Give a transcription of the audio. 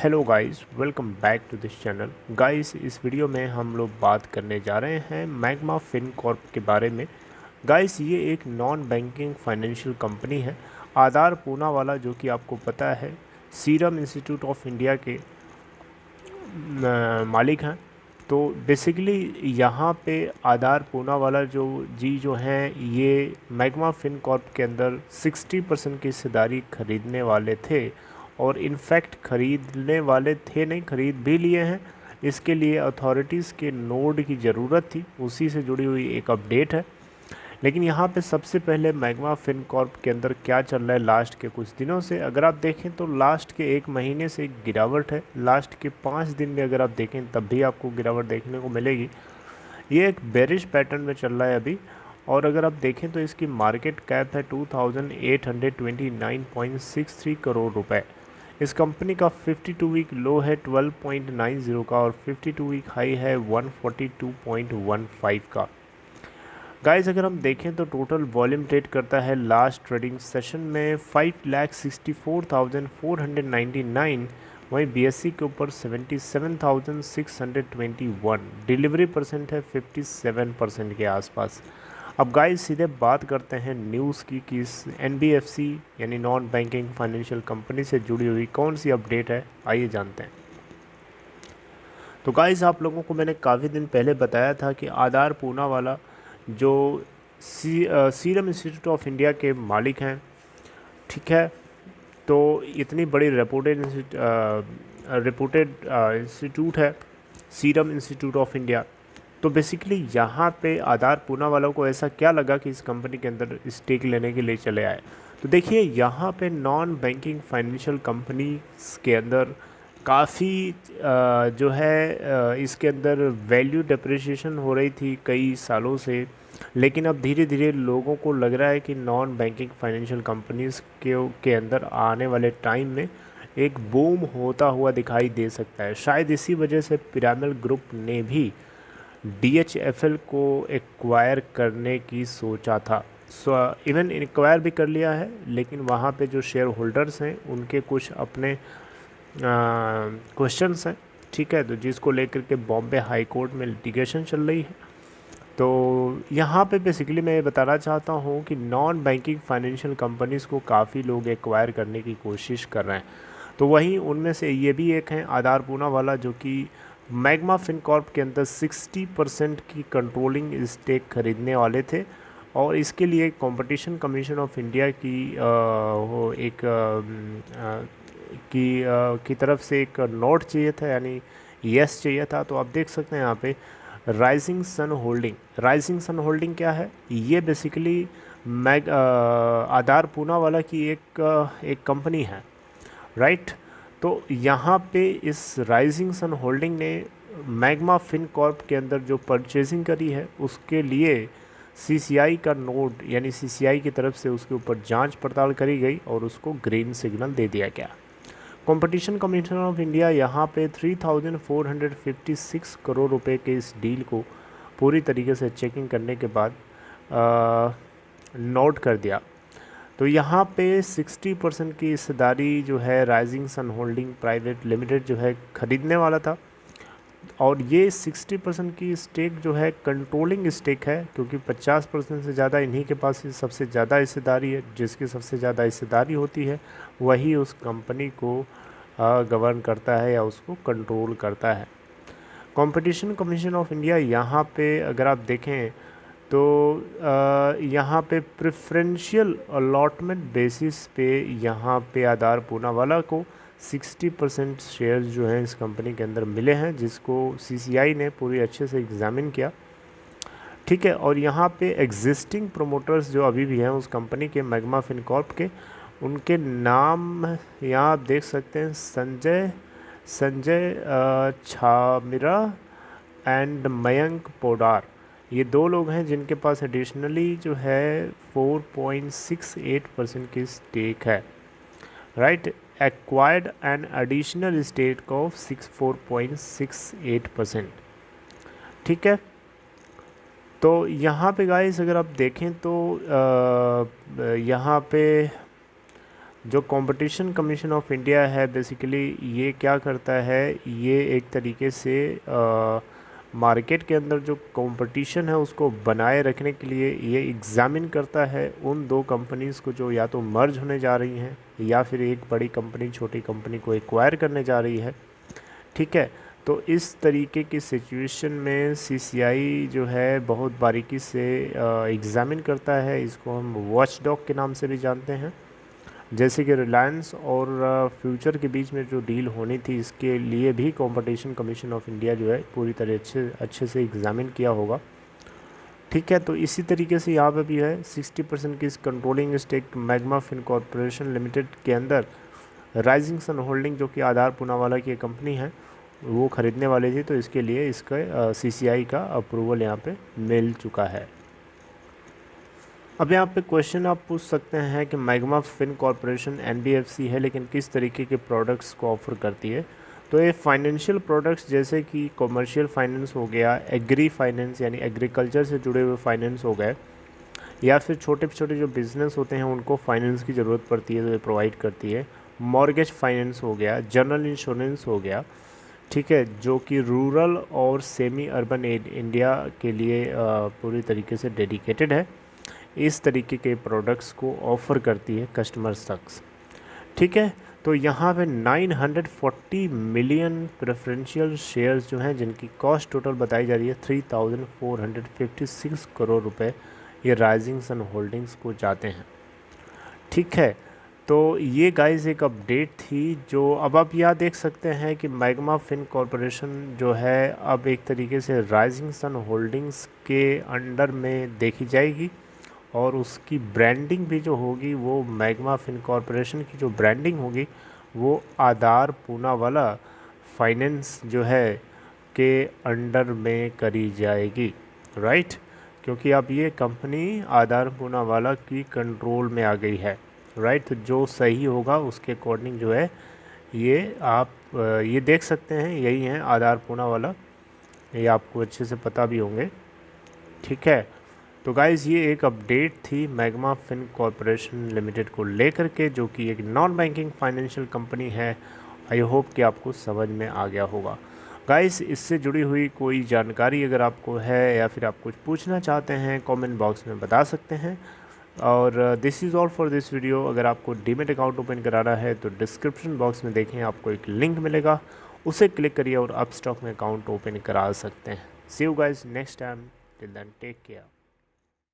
Hello guys, welcome back to this channel. Guys, इस video में हम लोग बात करने जा रहे हैं मैग्मा फिनकॉर्प के बारे में। गाइस, ये एक नॉन बैंकिंग फाइनेंशियल कंपनी है। आधार पूनावाला, जो कि आपको पता है, सीरम इंस्टीट्यूट ऑफ इंडिया के मालिक हैं। तो बेसिकली यहाँ पे आधार पूनावाला जो हैं, ये मैग्मा फिनकॉर्प के अंदर 60% की हिस्सेदारी खरीदने वाले थे। और इनफैक्ट खरीदने वाले थे नहीं, खरीद भी लिए हैं। इसके लिए अथॉरिटीज़ के नोड की ज़रूरत थी, उसी से जुड़ी हुई एक अपडेट है। लेकिन यहाँ पे सबसे पहले मैग्मा फिनकॉर्प के अंदर क्या चल रहा है लास्ट के कुछ दिनों से, अगर आप देखें तो लास्ट के एक महीने से एक गिरावट है। लास्ट के 5 दिन में अगर आप देखें तब भी आपको गिरावट देखने को मिलेगी। ये एक बेरिश पैटर्न में चल रहा है अभी। और अगर आप देखें तो इसकी मार्केट कैप है 2829.63 करोड़ रुपए। इस कंपनी का 52 वीक लो है 12.90 का, और 52 वीक हाई है 142.15 का। गाइस, अगर हम देखें तो टोटल वॉल्यूम ट्रेड करता है लास्ट ट्रेडिंग सेशन में 5,64,499। वहीं बीएससी के ऊपर 77,621। डिलीवरी परसेंट है 57% के आसपास। अब गाइस, सीधे बात करते हैं न्यूज़ की कि इस एनबीएफसी यानी नॉन बैंकिंग फाइनेंशियल कंपनी से जुड़ी हुई कौन सी अपडेट है, आइए जानते हैं। तो गाइस, आप लोगों को मैंने काफ़ी दिन पहले बताया था कि आधार पूनावाला जो सीरम इंस्टीट्यूट ऑफ इंडिया के मालिक हैं, ठीक है। तो इतनी बड़ी रिपोर्टेड इंस्टीट्यूट है सीरम इंस्टीट्यूट ऑफ इंडिया। तो बेसिकली यहाँ पे आधार पूनावाला को ऐसा क्या लगा कि इस कंपनी के अंदर स्टेक लेने के लिए चले आए। तो देखिए, यहाँ पे नॉन बैंकिंग फाइनेंशियल कंपनीज के अंदर काफ़ी जो है इसके अंदर वैल्यू डेप्रिसिएशन हो रही थी कई सालों से। लेकिन अब धीरे धीरे लोगों को लग रहा है कि नॉन बैंकिंग फाइनेंशियल कंपनीज के अंदर आने वाले टाइम में एक बूम होता हुआ दिखाई दे सकता है। शायद इसी वजह से पिरामिड ग्रुप ने भी डीएचएफएल को एक्वायर करने की सोचा था। इवन एक्वायर भी कर लिया है, लेकिन वहाँ पे जो शेयर होल्डर्स हैं उनके कुछ अपने क्वेश्चंस हैं, ठीक है। तो जिसको लेकर के बॉम्बे हाई कोर्ट में लिटिगेशन चल रही है। तो यहाँ पे बेसिकली मैं ये बताना चाहता हूँ कि नॉन बैंकिंग फाइनेंशियल कंपनीज़ को काफ़ी लोग एक्वायर करने की कोशिश कर रहे हैं। तो वहीं उनमें से ये भी एक हैं आधार पूनावाला, जो कि मैग्मा फिनकॉर्प के अंदर 60% की कंट्रोलिंग स्टेक खरीदने वाले थे। और इसके लिए कंपटीशन कमीशन ऑफ इंडिया की वो एक की तरफ से एक नोट चाहिए था, यानी यस चाहिए था। तो आप देख सकते हैं यहाँ पे rising sun holding. Rising sun holding क्या है? ये बेसिकली आधार पूनावाला की एक कंपनी है, राइट। तो यहाँ पे इस राइजिंग सन होल्डिंग ने मैग्मा फिनकॉर्प के अंदर जो परचेजिंग करी है उसके लिए सीसीआई का नोट, यानी सीसीआई की तरफ से उसके ऊपर जांच पड़ताल करी गई और उसको ग्रीन सिग्नल दे दिया गया। कंपटीशन कमीशन ऑफ इंडिया यहाँ पे 3,456 करोड़ रुपए के इस डील को पूरी तरीके से चेकिंग करने के बाद नोट कर दिया। तो यहाँ पे 60% की हिस्सेदारी जो है rising sun holding private limited जो है खरीदने वाला था। और ये 60% की स्टेक जो है कंट्रोलिंग स्टेक है, क्योंकि 50% से ज़्यादा इन्हीं के पास सबसे ज़्यादा हिस्सेदारी है। जिसकी सबसे ज़्यादा हिस्सेदारी होती है वही उस कंपनी को गवर्न करता है या उसको कंट्रोल करता है। कंपटीशन कमीशन ऑफ इंडिया यहाँ पे अगर आप देखें तो यहाँ पे प्रेफरेंशियल अलॉटमेंट बेसिस पे यहाँ पे आधार पूनावाला को 60% शेयर्स जो हैं इस कंपनी के अंदर मिले हैं, जिसको सीसीआई ने पूरी अच्छे से एग्जामिन किया, ठीक है। और यहाँ पे एग्जिस्टिंग प्रोमोटर्स जो अभी भी हैं उस कंपनी के मैग्मा फिनकॉर्प के, उनके नाम यहाँ आप देख सकते हैं। संजय छामिरा एंड मयंक पोडार, ये दो लोग हैं जिनके पास एडिशनली जो है 4.68% की स्टेक है, right. Acquired an additional stake of 4.68%, ठीक है। तो यहाँ पे गाइस अगर आप देखें तो यहाँ पे जो कंपटीशन कमीशन ऑफ इंडिया है बेसिकली ये क्या करता है, ये एक तरीके से मार्केट के अंदर जो कंपटीशन है उसको बनाए रखने के लिए ये एग्ज़ामिन करता है उन दो कंपनीज़ को जो या तो मर्ज होने जा रही हैं या फिर एक बड़ी कंपनी छोटी कंपनी को एक्वायर करने जा रही है। ठीक है, तो इस तरीके की सिचुएशन में सीसीआई जो है बहुत बारीकी से एग्ज़ामिन करता है। इसको हम वॉचडॉग के नाम से भी जानते हैं। जैसे कि रिलायंस और फ्यूचर के बीच में जो डील होनी थी इसके लिए भी कंपटीशन कमीशन ऑफ इंडिया जो है पूरी तरह अच्छे से एग्ज़ामिन किया होगा। ठीक है, तो इसी तरीके से यहाँ पे भी है 60% की controlling stake Magma Fin Corporation Limited के अंदर राइजिंग सन होल्डिंग जो कि आधार पूनावाला की कंपनी है वो ख़रीदने वाली थी, तो इसके लिए इसका सीसीआई का अप्रूवल यहाँ पे मिल चुका है। अब यहाँ पे क्वेश्चन आप पूछ सकते हैं कि मैग्मा फिन कॉरपोरेशन एनबीएफसी है लेकिन किस तरीके के प्रोडक्ट्स को ऑफ़र करती है। तो ये फाइनेंशियल प्रोडक्ट्स जैसे कि कमर्शियल फाइनेंस हो गया, एग्री फाइनेंस यानी एग्रीकल्चर से जुड़े हुए फाइनेंस हो गए, या फिर छोटे छोटे जो बिज़नेस होते हैं उनको फाइनेंस की ज़रूरत पड़ती है तो ये प्रोवाइड करती है। मॉर्गेज फाइनेंस हो गया, जनरल इंश्योरेंस हो गया, ठीक है, जो कि रूरल और सेमी अर्बन इंडिया के लिए पूरी तरीके से डेडिकेटेड है। इस तरीके के प्रोडक्ट्स को ऑफ़र करती है कस्टमर्स तक। ठीक है, तो यहाँ पे 940 मिलियन प्रेफरेंशियल शेयर्स जो हैं जिनकी कॉस्ट टोटल बताई जा रही है 3456 करोड़ रुपए, ये राइजिंग सन होल्डिंग्स को जाते हैं। ठीक है, तो ये गाइस एक अपडेट थी जो अब आप यहाँ देख सकते हैं कि मैग्मा फिन कॉरपोरेशन जो है अब एक तरीके से राइजिंग सन होल्डिंग्स के अंडर में देखी जाएगी और उसकी ब्रांडिंग भी जो होगी वो मैग्मा फिन कॉरपोरेशन की जो ब्रांडिंग होगी वो आधार पूनावाला फाइनेंस जो है के अंडर में करी जाएगी, राइट, क्योंकि अब ये कंपनी आधार पूनावाला की कंट्रोल में आ गई है, राइट। तो जो सही होगा उसके अकॉर्डिंग जो है ये आप ये देख सकते हैं, यही है आधार पूनावाला, ये आपको अच्छे से पता भी होंगे। ठीक है, तो गाइज़ ये एक अपडेट थी मैग्मा फिन कॉरपोरेशन लिमिटेड को लेकर के, जो कि एक नॉन बैंकिंग फाइनेंशियल कंपनी है। आई होप कि आपको समझ में आ गया होगा। गाइज़ इससे जुड़ी हुई कोई जानकारी अगर आपको है या फिर आप कुछ पूछना चाहते हैं कमेंट बॉक्स में बता सकते हैं। और this is all for this video. अगर आपको डीमैट अकाउंट ओपन कराना है तो डिस्क्रिप्शन बॉक्स में देखें, आपको एक लिंक मिलेगा, उसे क्लिक करिए और अपस्टॉक में अकाउंट ओपन करा सकते हैं। See you guys next time, till then take care.